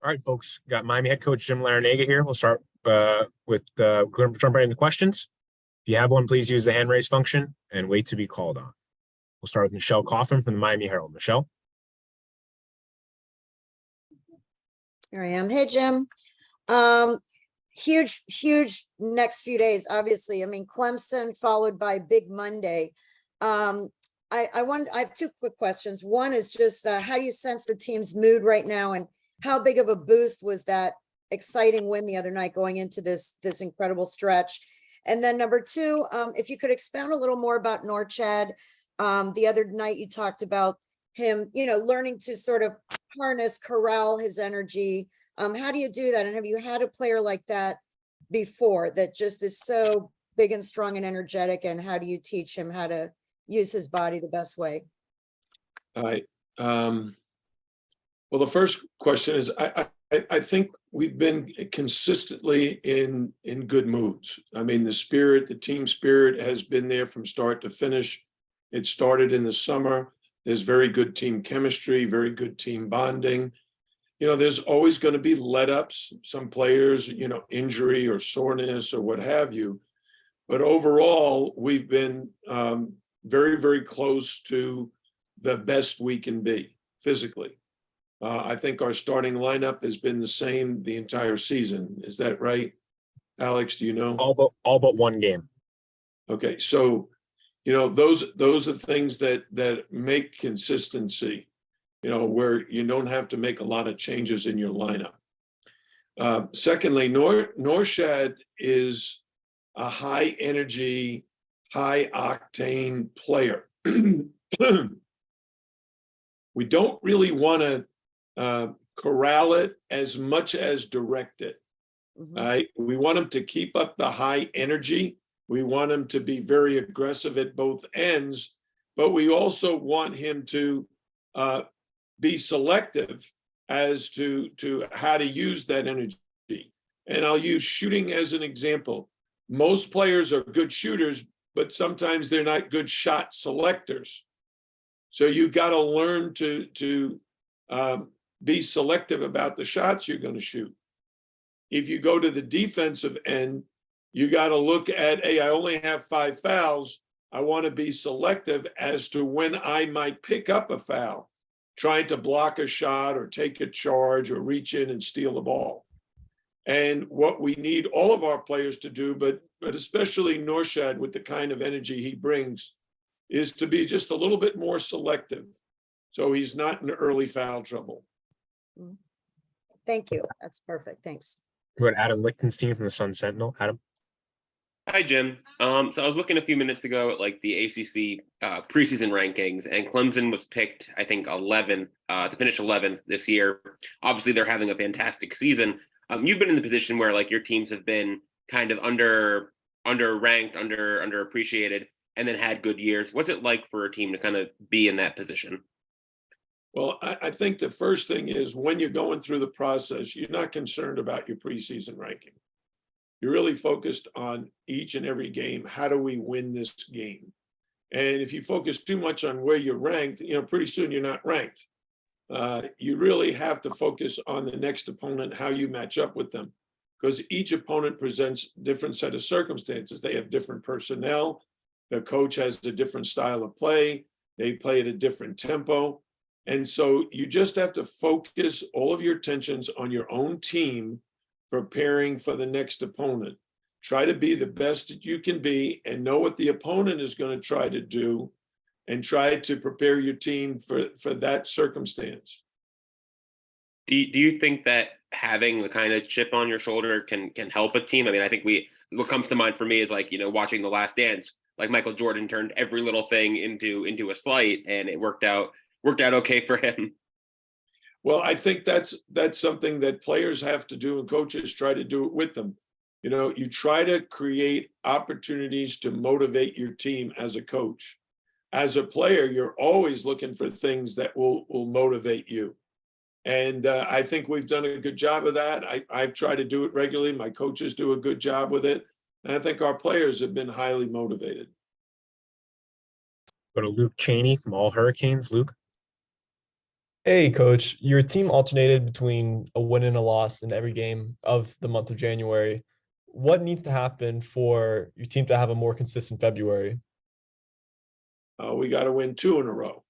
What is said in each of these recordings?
All right, folks. Got Miami head coach Jim Larrañaga here. We'll start with jump right into questions. If you have one, please use the hand raise function and wait to be called on. We'll start with Michelle Coffin from the Miami Herald. Michelle. Here I am. Hey, Jim. Huge next few days, obviously. I mean, Clemson followed by Big Monday. I have two quick questions. One is just how do you sense the team's mood right now, and how big of a boost was that exciting win the other night going into this incredible stretch? And then number two, if you could expound a little more about Norchad. The other night you talked about him, learning to sort of corral his energy. How do you do that? And have you had a player like that before that just is so big and strong and energetic? And how do you teach him how to use his body the best way? All right. Well, the first question is, I think we've been consistently in good moods. I mean, the team spirit has been there from start to finish. It started in the summer. There's very good team chemistry, very good team bonding. There's always going to be let-ups, some players, injury or soreness or what have you. But overall, we've been very, very close to the best we can be physically. I think our starting lineup has been the same the entire season. Is that right, Alex? Do you know? All but one game. Okay, so those are things that make consistency. Where you don't have to make a lot of changes in your lineup. Secondly, Norchad is a high energy, high octane player. We don't really want to corral it as much as direct it. Mm-hmm. Right? We want him to keep up the high energy. We want him to be very aggressive at both ends, but we also want him to be selective as to how to use that energy. And I'll use shooting as an example. Most players are good shooters, but sometimes they're not good shot selectors. So you got to learn to be selective about the shots you're going to shoot. If you go to the defensive end, you got to look at, hey, I only have 5 fouls. I want to be selective as to when I might pick up a foul, trying to block a shot or take a charge or reach in and steal the ball. And what we need all of our players to do, but especially Norchad with the kind of energy he brings, is to be just a little bit more selective so he's not in early foul trouble. Thank you. That's perfect. Thanks. We're at Adam Lichtenstein from the Sun Sentinel. Adam. Hi, Jim. So I was looking a few minutes ago at the ACC preseason rankings, and Clemson was picked, I think, 11th to finish 11th this year. Obviously, they're having a fantastic season. You've been in the position where your teams have been kind of underranked, underappreciated, and then had good years. What's it like for a team to kind of be in that position? Well, I think the first thing is when you're going through the process, you're not concerned about your preseason ranking. You're really focused on each and every game. How do we win this game? And if you focus too much on where you're ranked, pretty soon you're not ranked. You really have to focus on the next opponent, how you match up with them, because each opponent presents a different set of circumstances. They have different personnel. The coach has a different style of play. They play at a different tempo. And so you just have to focus all of your attentions on your own team, preparing for the next opponent. Try to be the best that you can be and know what the opponent is going to try to do and try to prepare your team for that circumstance. Do you think that having the kind of chip on your shoulder can help a team? I mean, I think what comes to mind for me is watching The Last Dance. Michael Jordan turned every little thing into a slight, and it worked out okay for him. Well, I think that's something that players have to do and coaches try to do it with them. You try to create opportunities to motivate your team as a coach. As a player, you're always looking for things that will motivate you. And I think we've done a good job of that. I've tried to do it regularly. My coaches do a good job with it. And I think our players have been highly motivated. Go to Luke Cheney from All Hurricanes. Luke. Hey, coach, your team alternated between a win and a loss in every game of the month of January. What needs to happen for your team to have a more consistent February? We got to win 2 in a row.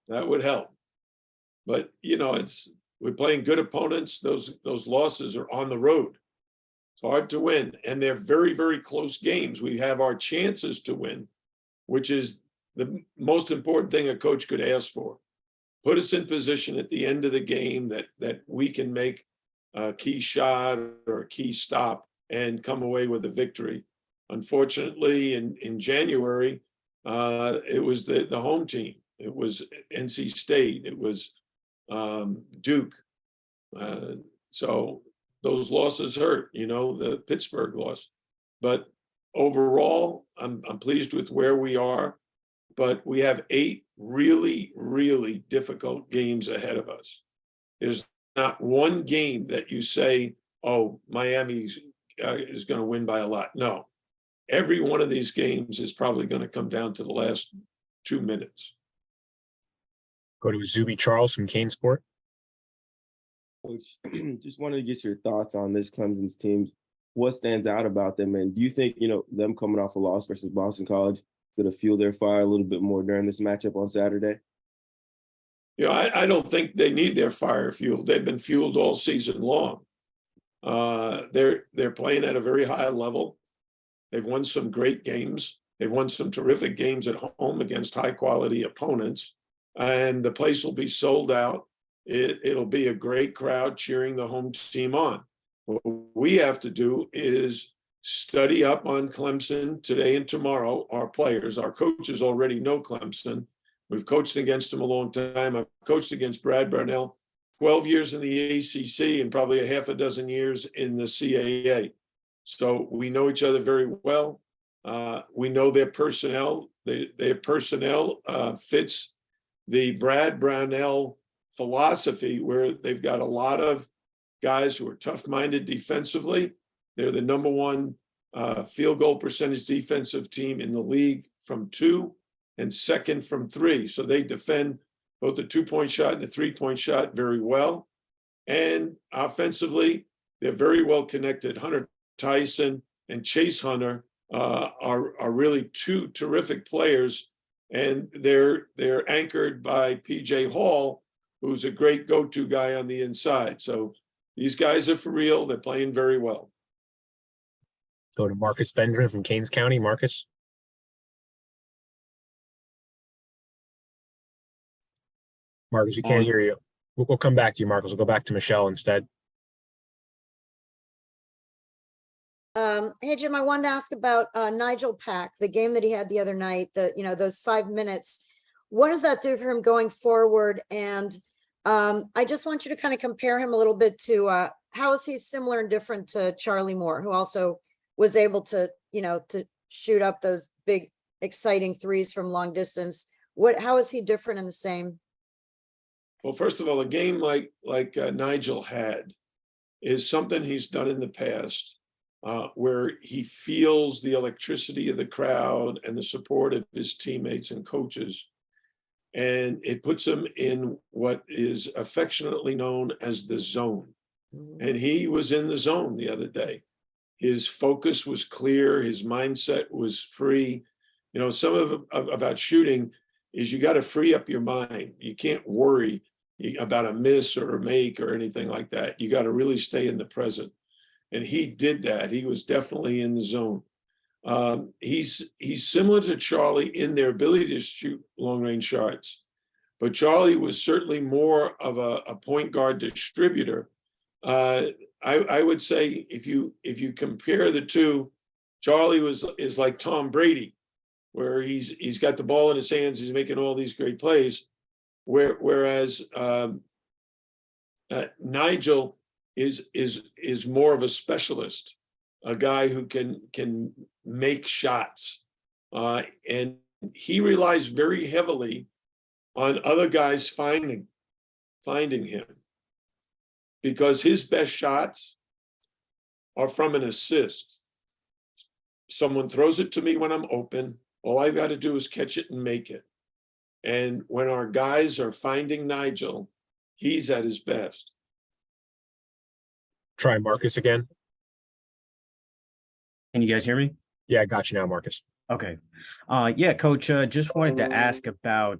That would help. But we're playing good opponents. Those losses are on the road. It's hard to win, and they're very, very close games. We have our chances to win, which is the most important thing a coach could ask for. Put us in position at the end of the game that we can make a key shot or a key stop and come away with a victory. Unfortunately, in January, it was the home team. It was NC State. It was Duke. So those losses hurt, the Pittsburgh loss. But overall, I'm pleased with where we are. But we have 8 really, really difficult games ahead of us. There's not one game that you say, oh, Miami is going to win by a lot. No, every one of these games is probably going to come down to the last 2 minutes. Go to Zuby Charles from Kane Sport. Coach, just wanted to get your thoughts on this Clemson's team. What stands out about them? And do you think, them coming off a loss versus Boston College going to fuel their fire a little bit more during this matchup on Saturday? I don't think they need their fire fueled. They've been fueled all season long. They're playing at a very high level. They've won some great games. They've won some terrific games at home against high quality opponents, and the place will be sold out. It'll be a great crowd cheering the home team on. What we have to do is study up on Clemson today and tomorrow. Our players, our coaches already know Clemson. We've coached against them a long time. I've coached against Brad Brownell 12 years in the ACC and probably a half a dozen years in the CAA. So we know each other very well. We know their personnel. Their personnel fits the Brad Brownell philosophy, where they've got a lot of guys who are tough-minded defensively. They're the number 1 field goal percentage defensive team in the league from 2 and second from 3. So they defend both the 2-point shot and the 3-point shot very well. And offensively, they're very well connected. Hunter Tyson and Chase Hunter are really 2 terrific players. And they're anchored by PJ Hall, who's a great go-to guy on the inside. So these guys are for real. They're playing very well. Go to Marcus Benjamin from Keynes County. Marcus. Marcus, we can't hear you. We'll come back to you, Marcus. We'll go back to Michelle instead. Hey, Jim, I wanted to ask about Nigel Pack, the game that he had the other night, those 5 minutes. What does that do for him going forward? And I just want you to kind of compare him a little bit to how is he similar and different to Charlie Moore, who also was able to, to shoot up those big, exciting threes from long distance. How is he different and the same? Well, first of all, a game like Nigel had is something he's done in the past, where he feels the electricity of the crowd and the support of his teammates and coaches. And it puts him in what is affectionately known as the zone. And he was in the zone the other day. His focus was clear. His mindset was free. Some of about shooting is you got to free up your mind. You can't worry about a miss or a make or anything like that. You got to really stay in the present. And he did that. He was definitely in the zone. He's similar to Charlie in their ability to shoot long-range shots, but Charlie was certainly more of a point guard distributor. I would say if you compare the two, Charlie is like Tom Brady, where he's got the ball in his hands, he's making all these great plays, whereas Nigel is more of a specialist, a guy who can make shots, and he relies very heavily on other guys finding him, because his best shots are from an assist. Someone throws it to me when I'm open. All I've got to do is catch it and make it. And when our guys are finding Nigel, he's at his best. Try Marcus again. Can you guys hear me? Yeah, I got you now, Marcus. Okay. Yeah, coach, just wanted to ask about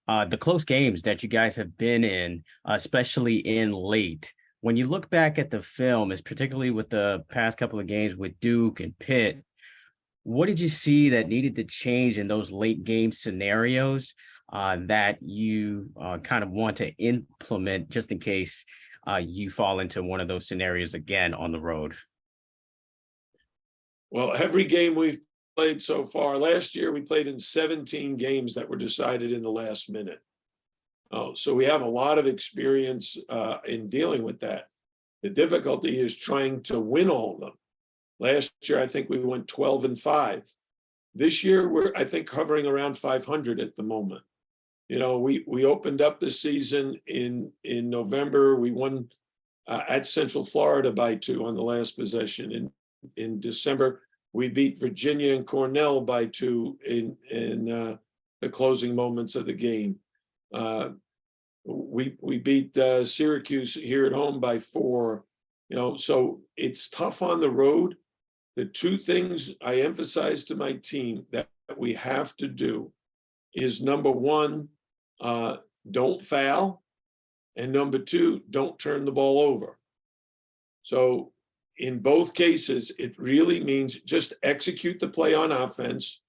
the close games that you guys have been in, especially in late. When you look back at the film, is particularly with the past couple of games with Duke and Pitt, what did you see that needed to change in those late game scenarios that you kind of want to implement just in case you fall into one of those scenarios again on the road? Well, every game we've played so far, last year we played in 17 games that were decided in the last minute. Oh, so we have a lot of experience in dealing with that. The difficulty is trying to win all of them. Last year, I think we went 12-5. This year, we're, I think, hovering around 500 at the moment. You know, we opened up the season in November. We won at Central Florida by 2 on the last possession. In December, we beat Virginia and Cornell by 2 in the closing moments of the game. We beat Syracuse here at home by 4. You know, so it's tough on the road. The 2 things I emphasize to my team that we have to do is, number 1, don't foul, and number 2, don't turn the ball over. So in both cases, it really means just execute the play on offense.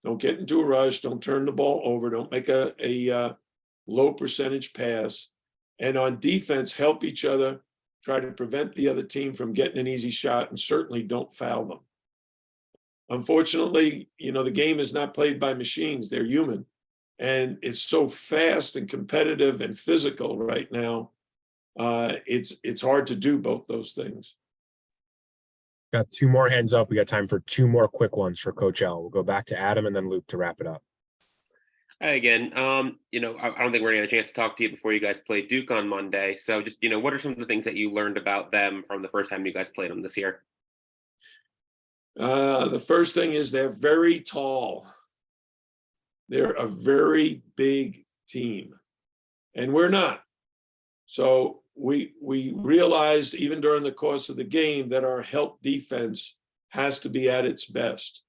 Don't get into a rush. Don't turn the ball over. Don't make a low percentage pass. And on defense, help each other, try to prevent the other team from getting an easy shot, and certainly don't foul them. Unfortunately, you know, the game is not played by machines. They're human. And it's so fast and competitive and physical right now. It's hard to do both those things. Got 2 more hands up. We got time for 2 more quick ones for Coach L. We'll go back to Adam and then Luke to wrap it up. Hi again. You know, I don't think we're gonna get a chance to talk to you before you guys play Duke on Monday. So just, you know, what are some of the things that you learned about them from the first time you guys played them this year? The first thing is they're very tall. They're a very big team, and we're not. So we realized even during the course of the game that our help defense has to be at its best,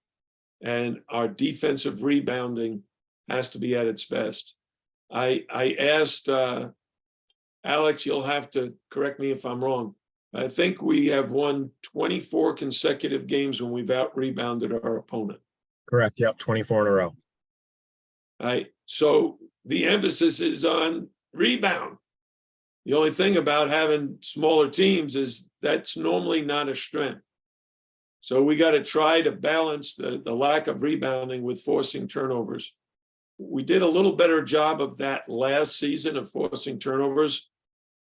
and our defensive rebounding has to be at its best. I asked Alex, you'll have to correct me if I'm wrong. I think we have won 24 consecutive games when we've out-rebounded our opponent. Correct. Yep. 24 in a row. Right. So the emphasis is on rebound. The only thing about having smaller teams is that's normally not a strength. So we got to try to balance the lack of rebounding with forcing turnovers. We did a little better job of that last season of forcing turnovers,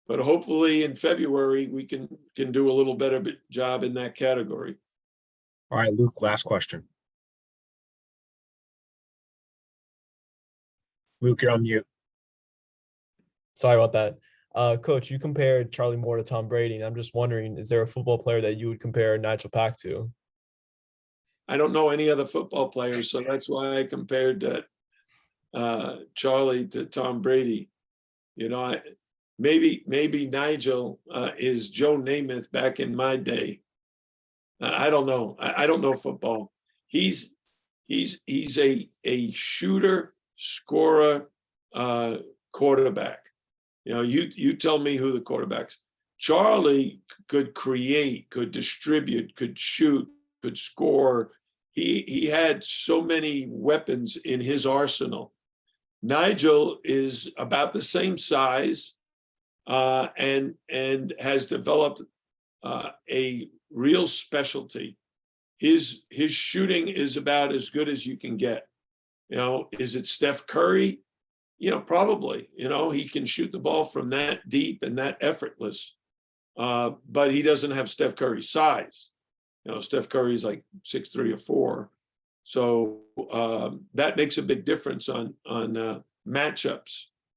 but hopefully in February we can do a little better job in that category. All right, Luke, last question. Luke, you're on mute. Sorry about that. Coach, you compared Charlie Moore to Tom Brady, and I'm just wondering, is there a football player that you would compare Nigel Pack to? I don't know any other football players, so that's why I compared Charlie to Tom Brady. You know, maybe Nigel is Joe Namath back in my day. I don't know. I don't know football. He's a shooter, scorer, quarterback. You know, you tell me who the quarterbacks. Charlie could create, could distribute, could shoot, could score. He had so many weapons in his arsenal. Nigel is about the same size and has developed a real specialty. His shooting is about as good as you can get. You know, is it Steph Curry? You know, probably. You know, he can shoot the ball from that deep and that effortless. But he doesn't have Steph Curry's size. You know, Steph Curry's like 6'3" or 4. So that makes a big difference on matchups.